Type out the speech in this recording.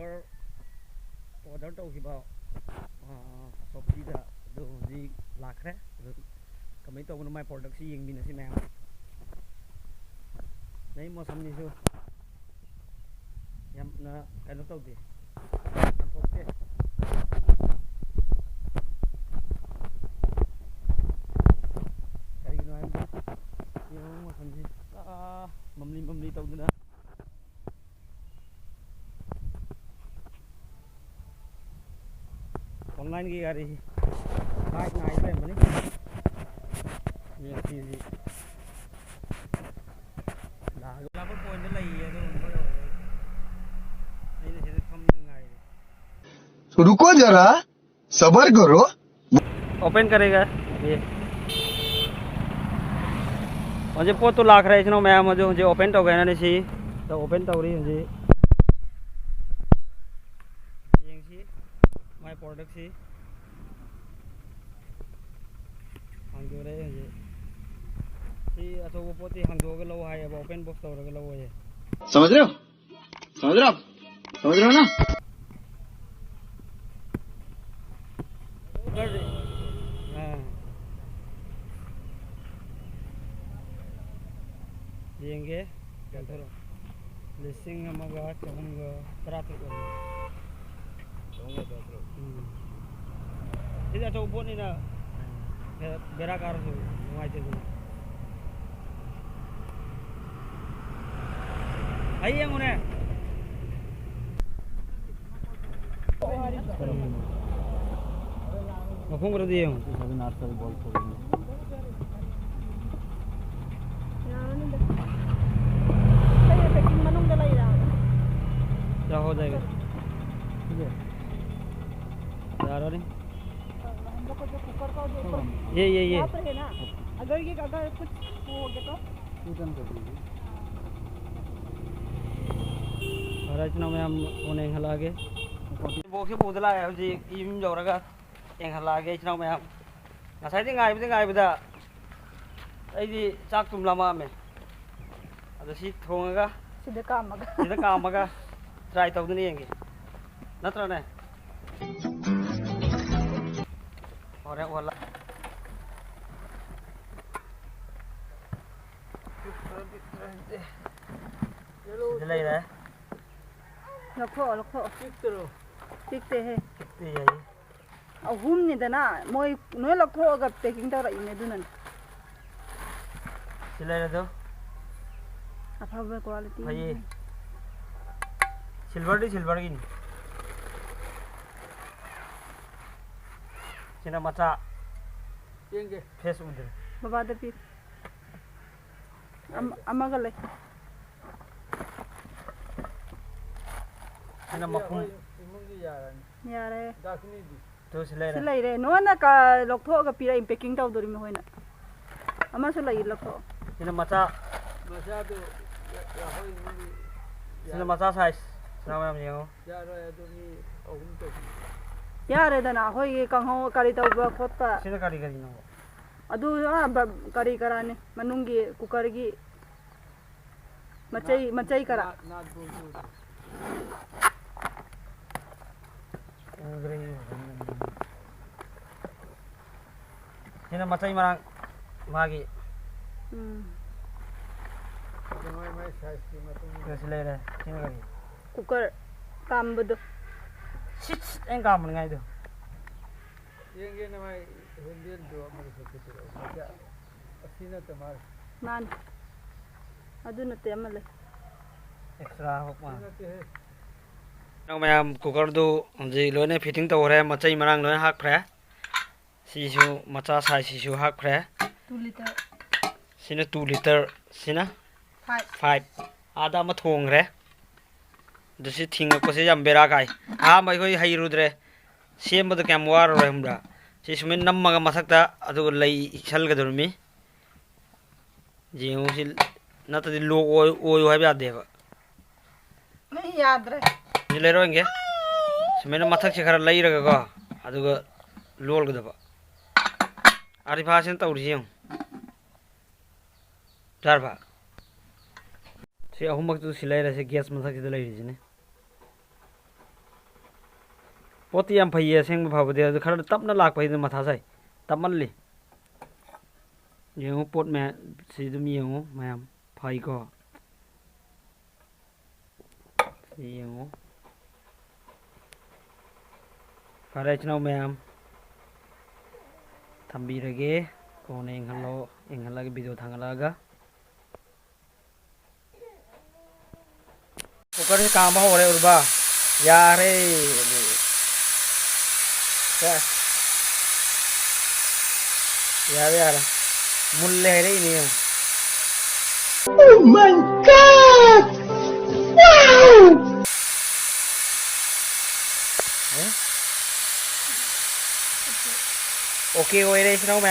Cooker order तौखिबा शॉपसीदा अदो हजी लाखरे कमाई तौबनो माय प्रोडक्ट सी यंगमिनसी मैम नहीं मौसमनिसु यामना कनो तौदे थोकते करिनो हाय यो मौसमसी ममली तौदना ऑनलाइन की गाड़ी बाइक नाइट में बनी ये चीज़ लाभ पॉइंट लगी है तो रुको जरा सबर करो ओपन करेगा ये मुझे पोत तो लाख रहा है मैं मुझे ओपन तो गया ना सी तो ओपन तो रही मुझे माय प्रोडक्ट सी हांगदो रहे मुझे सी अथवा पोती हांगदो के लो है अब ओपन बॉक्स तो रखे लो है समझ रहे हो ना हाँ देंगे लिस्टिंग हमारा चहुंगा तरातु इधर तो बोल नहीं ना बेरा कार से वाइट है आइए मुने मफूम कर दिए हूँ सभी नाश्ता भी बोल तो क्या हो जाएगा ठीक है यार नहीं ये अगर कुछ हो गया तो रिटर्न कर दीजिए और इतना में हम उन्हें हलागे वो के पोदला है जी इम जौरगा एंग हलागे इतना में हम ngasai ngai bida ai di chak tum lama me ada si thonga sida kamaga try tau ni yengi natra ne ore wala delay ne lokho tikte he tikte yayi ahum ni dana moi noi lokho ga packing ta rai ne dunan delay ne do afaba quality hayi silver gini sina mata yenge face undir baba da pi amaga le sina makum yare to silai re no na ka lokho ga pira packing ta dori me hoina ama so lai lokho sina mata do sina mata size sina mam yengo yare dana hoi kang ho kari ta ba khotpa sina kari no adu kari karane manungi cooker gi machai kara sina machai marang magi silai re sina kari cooker kambudu sit en kam ngai do yenge na mai hendian do amar sakitiro maja asina tamar man adu na temale extra hok ma nang mayam cooker do ji loine fitting to re machai marang loine hak phre sisu macha size sisu hak phre 2 liter sina 2 liter sina 5 ada ma thong re dasi thinga ko se jam bera kai mai koi hai rudre sem bad kam war ro humra si sumin namma ga masakta adu lai chal ga durmi jiu sil nata di lo o hai ba deva nahi yaad re ni le ro nge sumin mathak se khara lai ra ga adu ga lol ga daba ari phasin tawri jiu jarba si ahumak tu silai ra se gas mathak se lai ri ne पोती याम फैये सेंग भाबदे खर तपना लाक फैदे मथा साई तपमनली येंगो पोत में सिदुम येंगो ma'am phi को येंगो फरे चनाव ma'am थंबीरगे कोने इंगलो video थांगलागा cooker से काम हो रहे उर्बा यार यार यार मुल्ले है रे नहीं Oh my God! Wow! Okay हो रे इसना